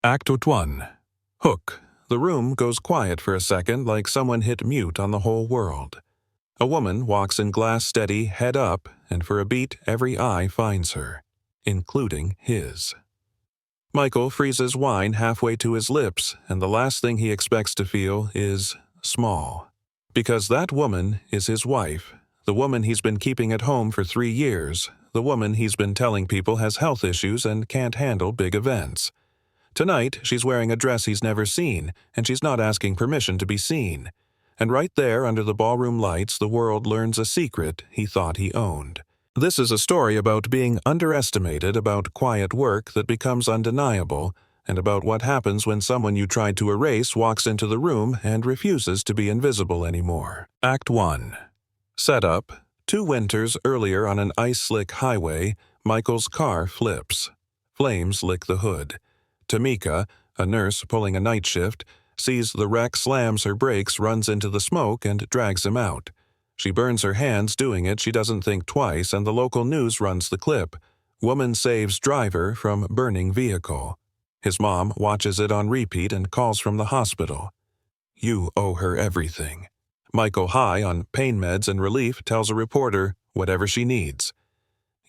Act 1. Hook. The room goes quiet for a second, like someone hit mute on the whole world. A woman walks in glass steady, head up, and for a beat every eye finds her, including his. Michael freezes wine halfway to his lips, and the last thing he expects to feel is small. Because that woman is his wife, the woman he's been keeping at home for 3 years, the woman he's been telling people has health issues and can't handle big events. Tonight, she's wearing a dress he's never seen, and she's not asking permission to be seen. And right there under the ballroom lights, the world learns a secret he thought he owned. This is a story about being underestimated, about quiet work that becomes undeniable, and about what happens when someone you tried to erase walks into the room and refuses to be invisible anymore. Act 1. Setup. 2 winters earlier on an ice-slick highway, Michael's car flips. Flames lick the hood. Tamika, a nurse pulling a night shift, sees the wreck, slams her brakes, runs into the smoke, and drags him out. She burns her hands doing it, she doesn't think twice, and the local news runs the clip. Woman saves driver from burning vehicle. His mom watches it on repeat and calls from the hospital. You owe her everything. Michael, high on pain meds and relief, tells a reporter whatever she needs.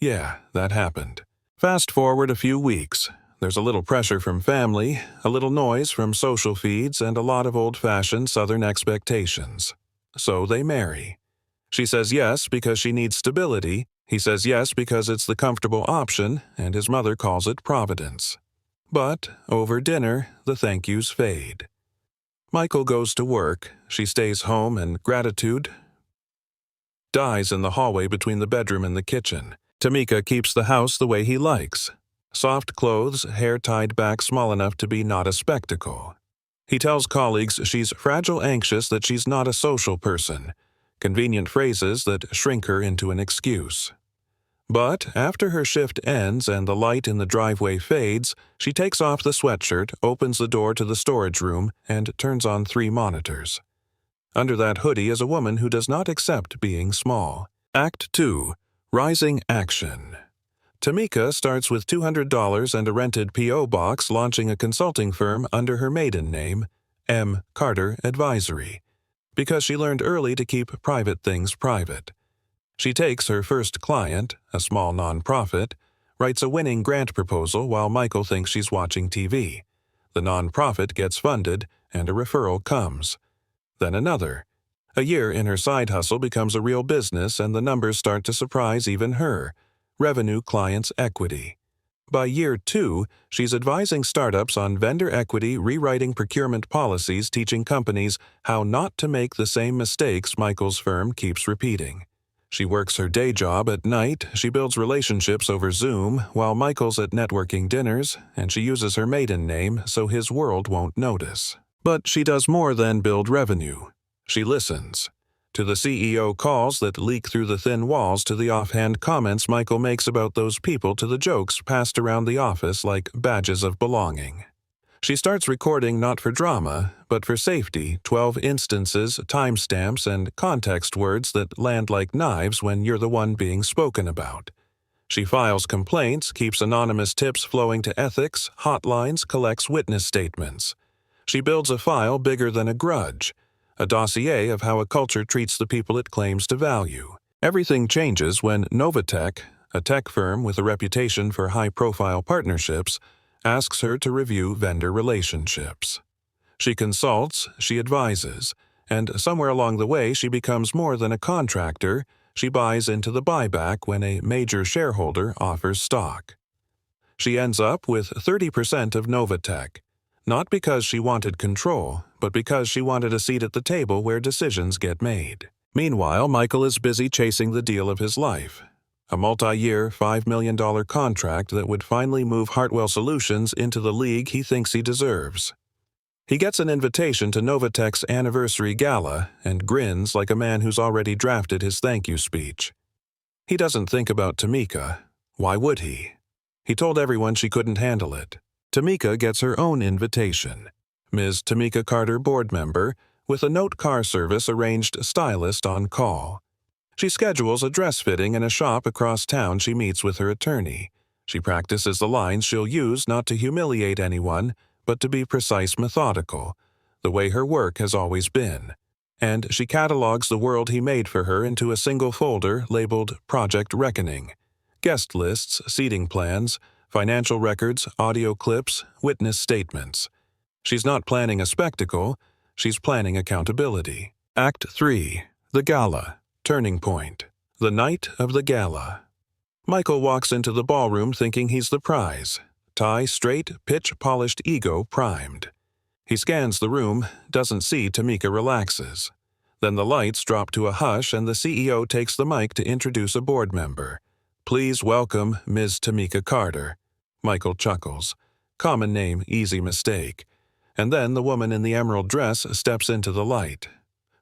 Yeah, that happened. Fast forward a few weeks. There's a little pressure from family, a little noise from social feeds, and a lot of old-fashioned Southern expectations. So they marry. She says yes because she needs stability, he says yes because it's the comfortable option, and his mother calls it Providence. But over dinner, the thank yous fade. Michael goes to work, she stays home, and gratitude dies in the hallway between the bedroom and the kitchen. Tamika keeps the house the way he likes. Soft clothes, hair tied back small enough to be not a spectacle. He tells colleagues she's fragile anxious, that she's not a social person. Convenient phrases that shrink her into an excuse. But after her shift ends and the light in the driveway fades, she takes off the sweatshirt, opens the door to the storage room, and turns on 3 monitors. Under that hoodie is a woman who does not accept being small. Act 2. Rising Action. Tamika starts with $200 and a rented P.O. box, launching a consulting firm under her maiden name, M. Carter Advisory, because she learned early to keep private things private. She takes her first client, a small nonprofit, writes a winning grant proposal while Michael thinks she's watching TV. The nonprofit gets funded, and a referral comes. Then another. A year in her side hustle becomes a real business, and the numbers start to surprise even her. Revenue clients equity. By year 2, she's advising startups on vendor equity, rewriting procurement policies, teaching companies how not to make the same mistakes Michael's firm keeps repeating. She works her day job at night, she builds relationships over Zoom, while Michael's at networking dinners, and she uses her maiden name so his world won't notice. But she does more than build revenue. She listens. To the CEO calls that leak through the thin walls, to the offhand comments Michael makes about those people, to the jokes passed around the office like badges of belonging. She starts recording not for drama, but for safety, 12 instances, timestamps, and context words that land like knives when you're the one being spoken about. She files complaints, keeps anonymous tips flowing to ethics, hotlines, collects witness statements. She builds a file bigger than a grudge. A dossier of how a culture treats the people it claims to value. Everything changes when Novatech, a tech firm with a reputation for high-profile partnerships, asks her to review vendor relationships. She consults, she advises, and somewhere along the way she becomes more than a contractor. She buys into the buyback when a major shareholder offers stock. She ends up with 30% of Novatech. Not because she wanted control, but because she wanted a seat at the table where decisions get made. Meanwhile, Michael is busy chasing the deal of his life. A multi-year, $5 million contract that would finally move Hartwell Solutions into the league he thinks he deserves. He gets an invitation to Novatech's anniversary gala and grins like a man who's already drafted his thank you speech. He doesn't think about Tamika. Why would he? He told everyone she couldn't handle it. Tamika gets her own invitation. Ms. Tamika Carter, board member, with a note car service arranged stylist on call. She schedules a dress fitting in a shop across town. She meets with her attorney. She practices the lines she'll use not to humiliate anyone, but to be precise, methodical, the way her work has always been. And she catalogs the world he made for her into a single folder labeled Project Reckoning. Guest lists, seating plans, financial records, audio clips, witness statements. She's not planning a spectacle, she's planning accountability. Act 3. The Gala. Turning point. The night of the gala. Michael walks into the ballroom thinking he's the prize. Tie straight, pitch-polished ego primed. He scans the room, doesn't see Tamika relaxes. Then the lights drop to a hush and the CEO takes the mic to introduce a board member. "Please welcome Ms. Tamika Carter." Michael chuckles. Common name, easy mistake. And then the woman in the emerald dress steps into the light.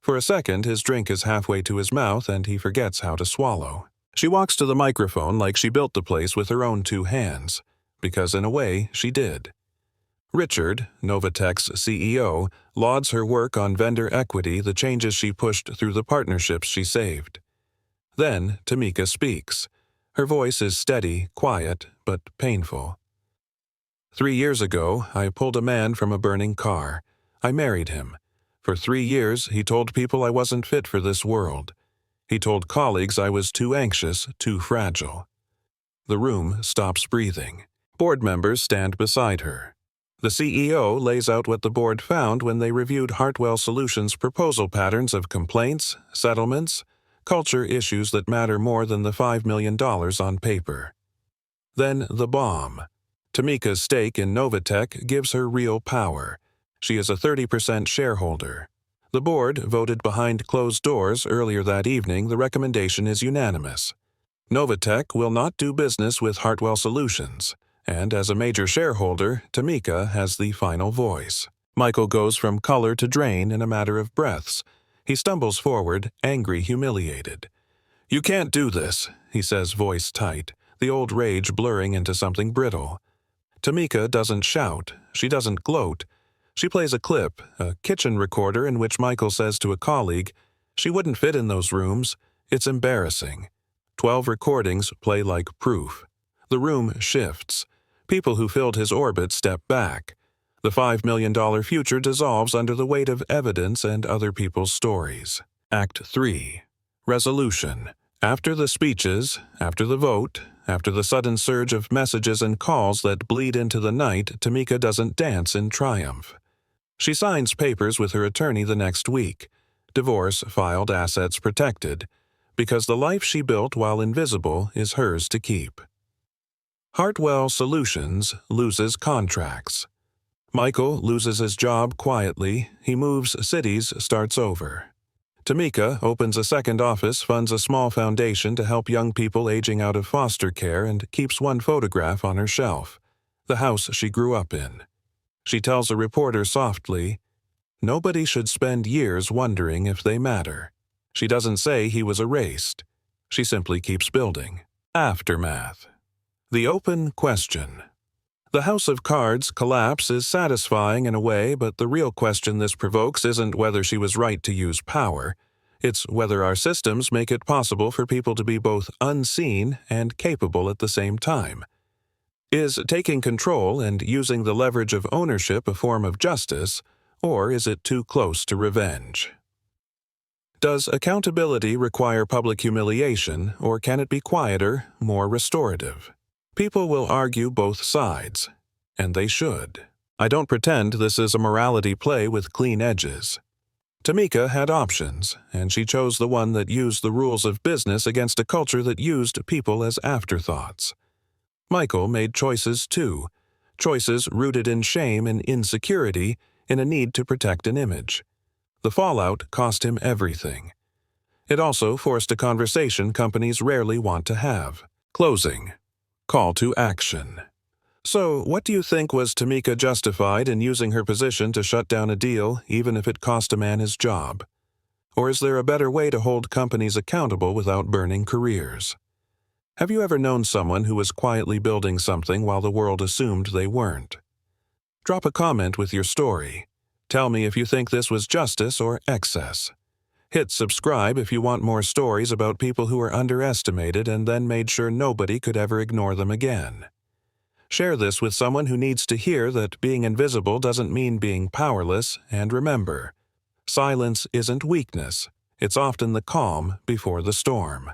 For a second, his drink is halfway to his mouth and he forgets how to swallow. She walks to the microphone like she built the place with her own 2 hands. Because in a way, she did. Richard, Novatech's CEO, lauds her work on vendor equity, the changes she pushed through the partnerships she saved. Then Tamika speaks. Her voice is steady, quiet, but painful. 3 years ago, I pulled a man from a burning car. I married him. For 3 years, he told people I wasn't fit for this world. He told colleagues I was too anxious, too fragile. The room stops breathing. Board members stand beside her. The CEO lays out what the board found when they reviewed Hartwell Solutions' proposal patterns of complaints, settlements, culture issues that matter more than the $5 million on paper. Then the bomb. Tamika's stake in Novatech gives her real power. She is a 30% shareholder. The board voted behind closed doors earlier that evening. The recommendation is unanimous. Novatech will not do business with Hartwell Solutions, and as a major shareholder, Tamika has the final voice. Michael goes from color to drain in a matter of breaths. He stumbles forward, angry, humiliated. "You can't do this," he says, voice tight, the old rage blurring into something brittle. Tamika doesn't shout. She doesn't gloat. She plays a clip, a kitchen recorder in which Michael says to a colleague, "She wouldn't fit in those rooms. It's embarrassing." 12 recordings play like proof. The room shifts. People who filled his orbit step back. The $5 million future dissolves under the weight of evidence and other people's stories. Act 3. Resolution. After the speeches, after the vote, after the sudden surge of messages and calls that bleed into the night, Tamika doesn't dance in triumph. She signs papers with her attorney the next week. Divorce filed, assets protected. Because the life she built while invisible is hers to keep. Hartwell Solutions loses contracts. Michael loses his job quietly. He moves cities, starts over. Tamika opens a second office, funds a small foundation to help young people aging out of foster care, and keeps one photograph on her shelf, the house she grew up in. She tells a reporter softly, "Nobody should spend years wondering if they matter." She doesn't say he was erased. She simply keeps building. Aftermath. The open question. The house of cards collapse is satisfying in a way, but the real question this provokes isn't whether she was right to use power. It's whether our systems make it possible for people to be both unseen and capable at the same time. Is taking control and using the leverage of ownership a form of justice, or is it too close to revenge? Does accountability require public humiliation, or can it be quieter, more restorative? People will argue both sides, and they should. I don't pretend this is a morality play with clean edges. Tamika had options, and she chose the one that used the rules of business against a culture that used people as afterthoughts. Michael made choices too, choices rooted in shame and insecurity, in a need to protect an image. The fallout cost him everything. It also forced a conversation companies rarely want to have. Closing. Call to action. So, what do you think? Was Tamika justified in using her position to shut down a deal, even if it cost a man his job? Or is there a better way to hold companies accountable without burning careers? Have you ever known someone who was quietly building something while the world assumed they weren't? Drop a comment with your story. Tell me if you think this was justice or excess. Hit subscribe if you want more stories about people who were underestimated and then made sure nobody could ever ignore them again. Share this with someone who needs to hear that being invisible doesn't mean being powerless, and remember, silence isn't weakness, it's often the calm before the storm.